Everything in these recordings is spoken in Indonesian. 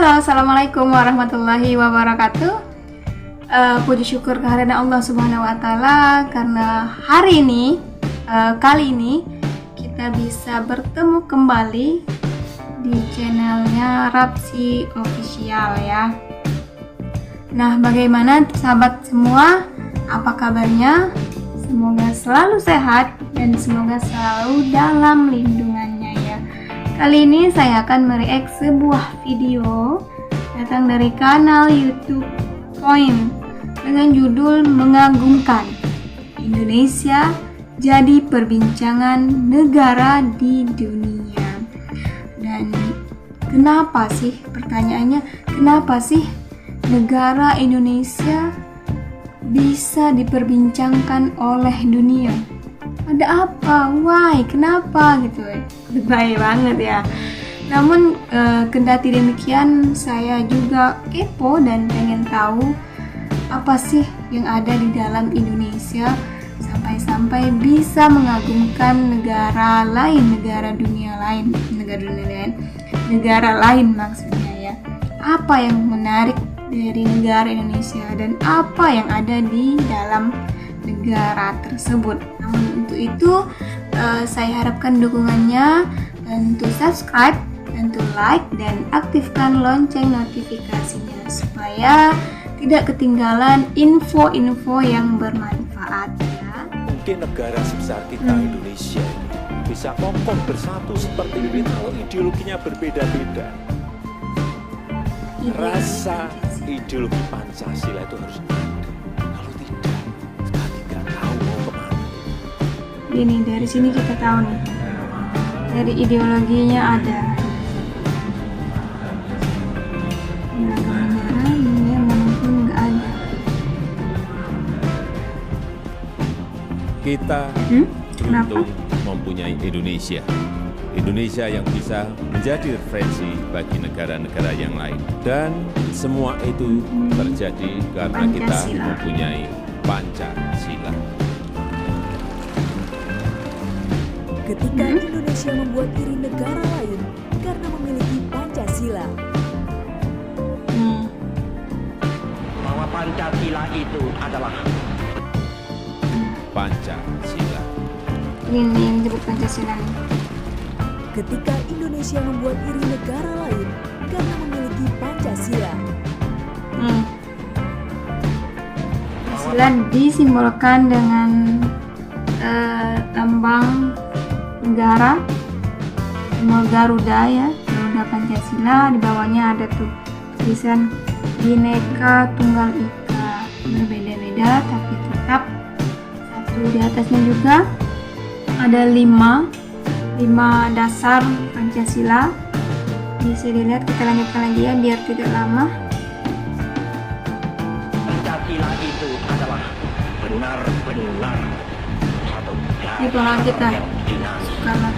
Halo, Assalamualaikum warahmatullahi wabarakatuh. Puji syukur kehadiran Allah Subhanahu wa Ta'ala karena hari ini, kali ini kita bisa bertemu kembali di channelnya Rapsi Official ya. Nah, bagaimana sahabat semua? Apa kabarnya? Semoga selalu sehat dan semoga selalu dalam lindungannya ya. Kali ini saya akan mereact sebuah video datang dari kanal YouTube Point dengan judul mengagumkan. Indonesia jadi perbincangan negara di dunia. Dan kenapa sih, pertanyaannya, kenapa sih negara Indonesia bisa diperbincangkan oleh dunia? Ada apa? Why? Kenapa? Gitu ya. Lebay banget ya. Namun kendati demikian saya juga kepo dan pengen tahu apa sih yang ada di dalam Indonesia sampai-sampai bisa mengagumkan negara lain, negara lain maksudnya ya. Apa yang menarik dari negara Indonesia dan apa yang ada di dalam negara tersebut. Namun untuk itu saya harapkan dukungannya, tentu subscribe, tentu like, dan aktifkan lonceng notifikasinya supaya tidak ketinggalan info-info yang bermanfaat ya. Mungkin negara sebesar kita Indonesia ini bisa kokoh bersatu seperti ini kalau ideologinya berbeda-beda. Rasa ideologi Pancasila itu harus ada. Kalau tidak, kita tidak tahu mau kemana. Ini dari sini kita tahu nih, dari ideologinya ada. Negara dunia manapun nggak ada. Kita beruntung mempunyai Indonesia. Indonesia yang bisa menjadi referensi bagi negara-negara yang lain. Dan semua itu terjadi karena kita mempunyai Pancasila. Ketika Indonesia membuat iri negara lain karena memiliki Pancasila. Bahwa Pancasila itu adalah Pancasila. Ini yang disebut Pancasila. Ketika Indonesia membuat iri negara lain karena memiliki Pancasila. Pancasila disimbolkan dengan lambang negara, simbol Garuda ya, Garuda Pancasila. Di bawahnya ada tulisan Bhinneka Tunggal Ika. Berbeda-beda tapi tetap satu. Di atasnya juga ada lima dasar Pancasila. Bisa dilihat, kita lanjutkan lagi ya biar tidak lama. Pancasila itu adalah benar-benar satu Ini pengalaman kita yang dinamis. karena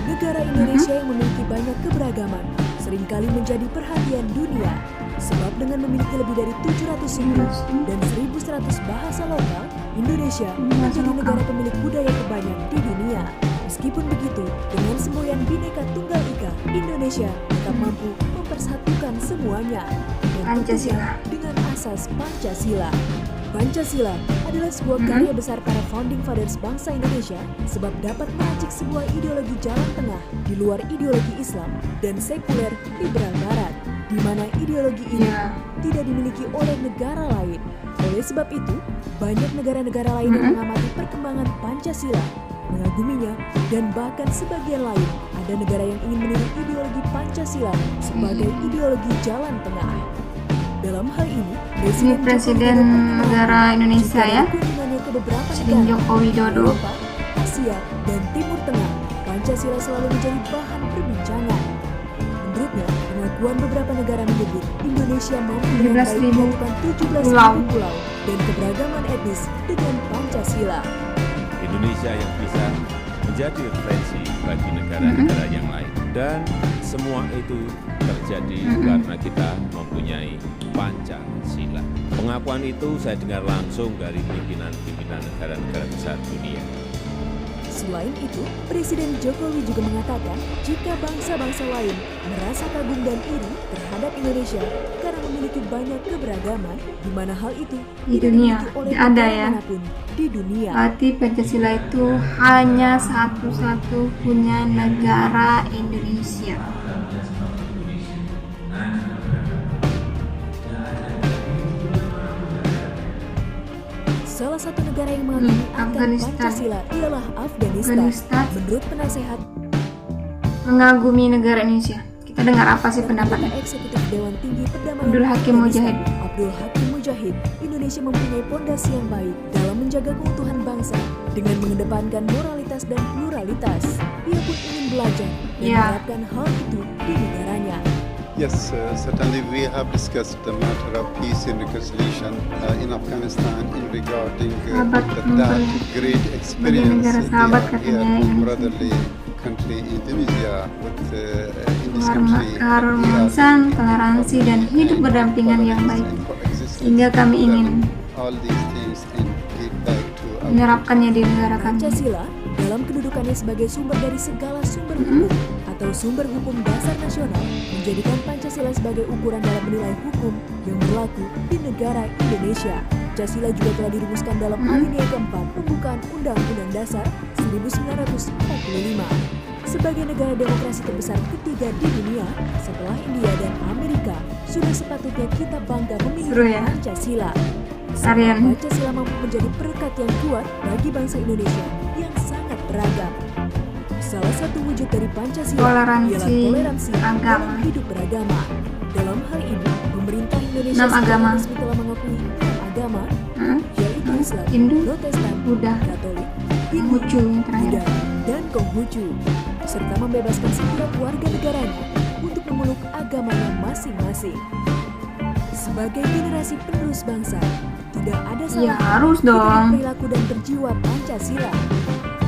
Negara Indonesia yang memiliki banyak keberagaman seringkali menjadi perhatian dunia. Sebab dengan memiliki lebih dari 700 suku dan 1.100 bahasa lokal, Indonesia menjadi negara pemilik budaya terbanyak di dunia. Meskipun begitu, dengan semboyan Bhinneka Tunggal Ika, Indonesia tetap mampu mempersatukan semuanya. Dan Pancasila. dengan asas Pancasila. Pancasila adalah sebuah karya besar para founding fathers bangsa Indonesia sebab dapat meracik sebuah ideologi jalan tengah di luar ideologi Islam dan sekuler liberal Barat, di mana ideologi ini tidak dimiliki oleh negara lain. Oleh sebab itu, banyak negara-negara lain yang mengamati perkembangan Pancasila, mengaguminya, dan bahkan sebagian lain ada negara yang ingin meniru ideologi Pancasila sebagai ideologi jalan tengah. Dalam hal ini, Presiden negara Indonesia ya, kunjungannya ke beberapa Presiden negara Joko Widodo. Eropa, Asia, dan Timur Tengah, Pancasila selalu menjadi bahan perbincangan. Menurutnya, pengakuan beberapa negara menyebut Indonesia mampu 17.000 menyatukan 17.000 pulau dan keberagaman etnis dengan Pancasila. Indonesia yang bisa menjadi referensi bagi negara-negara yang lain. Dan semua itu terjadi karena kita mempunyai Pancasila. Pengakuan itu saya dengar langsung dari pimpinan-pimpinan negara-negara besar dunia. Selain itu, Presiden Jokowi juga mengatakan jika bangsa-bangsa lain merasa kagum dan iri terhadap Indonesia karena memiliki banyak keberagaman, di mana hal itu Di tidak dunia, dimiliki oleh tidak ada negara ya. manapun di dunia. Berarti Pancasila itu hanya satu-satu punya negara Indonesia. Salah satu negara yang mengakui akan Afghanistan. Pancasila ialah Afghanistan. Afghanistan Menurut penasehat mengagumi negara Indonesia. Kita dengar apa sih pendapatnya? Eksekutif Dewan Tinggi Perdamaian Abdul Hakim Afghanistan, Mujahid. Abdul Hakim Mujahid, Indonesia mempunyai pondasi yang baik dalam menjaga keutuhan bangsa dengan mengedepankan moralitas dan pluralitas. Ia pun ingin belajar dan Ya. menerapkan hal itu di negaranya. Yes, certainly we have discussed the matter of peace and reconciliation in Afghanistan in regarding Sahabat that mempunyai great sebagai experience negara they sahabat have katanya here in Indonesia. brotherly country Indonesia with in this Hormat, country keharmonisan, toleransi, dan hidup berdampingan yang baik. Sehingga kami ingin all these things and give back to our menerapkannya di negara kami. Pancasila dalam kedudukannya sebagai sumber dari segala sumber hukum atau sumber hukum dasar nasional menjadikan Pancasila sebagai ukuran dalam menilai hukum yang berlaku di negara Indonesia. Pancasila juga telah dirumuskan dalam alinea keempat pembukaan Undang-Undang Dasar 1945. Sebagai negara demokrasi terbesar ketiga di dunia setelah India dan Amerika, sudah sepatutnya kita bangga memiliki Seru ya? Pancasila. Tarian. Pancasila mampu menjadi perekat yang kuat bagi bangsa Indonesia yang sangat beragam. Salah satu wujud dari Pancasila Toleransi ialah toleransi agama. dalam hidup beragama. Dalam hal ini, pemerintah Indonesia 6 agama. resmi telah mengakui 6 agama, Hmm? yaitu Islam, Hindu, Protestan, Buddha, Katolik, Hindu, Konghucu yang terakhir. Buddha, dan Konghucu, serta membebaskan setiap warga negaranya untuk memeluk agamanya masing-masing. Sebagai generasi penerus bangsa, tidak ada Ya salah harus kita dong. berperilaku dan berjiwa Pancasila,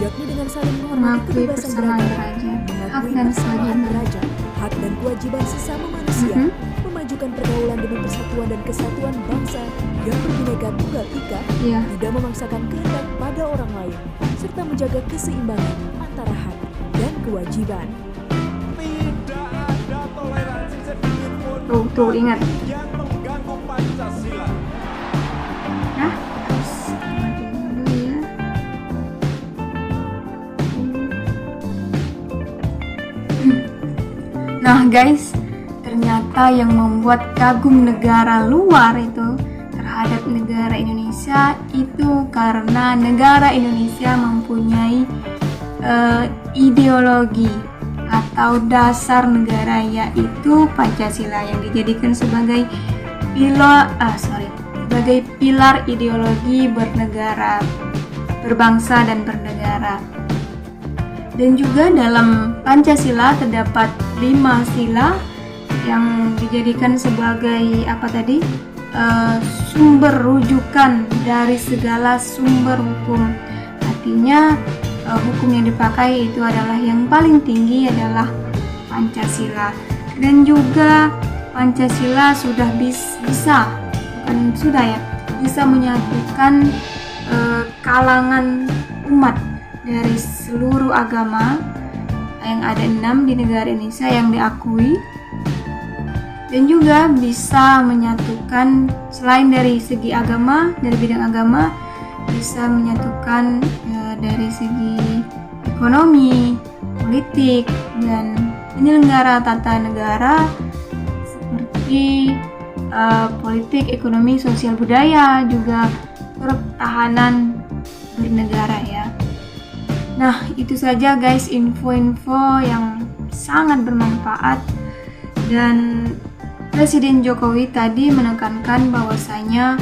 yakni dengan saling menghormati Mengakui kebebasan persamaan beragama, derajat, hak mengakui dan persamaan kewajiban. derajat, hak dan kewajiban sesama manusia, Mhm. memajukan pergaulan demi persatuan dan kesatuan bangsa yang berbineka tunggal ika, Iya. tidak memaksakan kehendak pada orang lain, serta menjaga keseimbangan antara hak dan kewajiban. Tidak ada toleransi sedikit pun Tuh ingat. yang mengganggu Pancasila. Nah, terus dulu ya. Nah guys, ternyata yang membuat kagum negara luar itu terhadap negara Indonesia itu karena negara Indonesia mempunyai ideologi atau dasar negara, yaitu Pancasila yang dijadikan sebagai sebagai pilar ideologi bernegara, berbangsa dan bernegara. Dan juga dalam Pancasila terdapat 5 sila yang dijadikan sebagai sumber rujukan dari segala sumber hukum. Artinya hukum yang dipakai itu adalah yang paling tinggi adalah Pancasila. Dan juga Pancasila sudah bisa menyatukan kalangan umat dari seluruh agama yang ada 6 di negara Indonesia yang diakui, dan juga bisa menyatukan selain dari segi agama, dari bidang agama, bisa menyatukan dari segi ekonomi, politik, dan penyelenggara tata negara seperti politik, ekonomi, sosial, budaya, juga pertahanan bernegara ya. Nah, itu saja guys info-info yang sangat bermanfaat, dan Presiden Jokowi tadi menekankan bahwasanya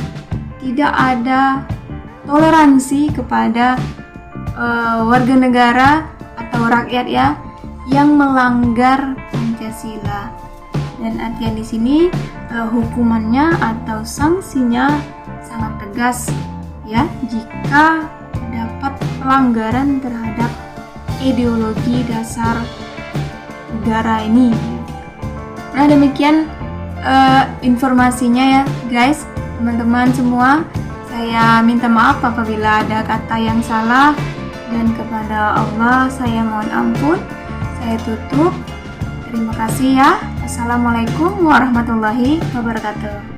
tidak ada toleransi kepada warga negara atau rakyat ya yang melanggar Pancasila. Dan artian di sini hukumannya atau sanksinya sangat tegas ya jika terdapat pelanggaran terhadap ideologi dasar negara ini. Nah, demikian informasinya ya guys, teman-teman semua. Saya minta maaf apabila ada kata yang salah dan kepada Allah saya mohon ampun. Saya tutup. Terima kasih ya. Assalamualaikum warahmatullahi wabarakatuh.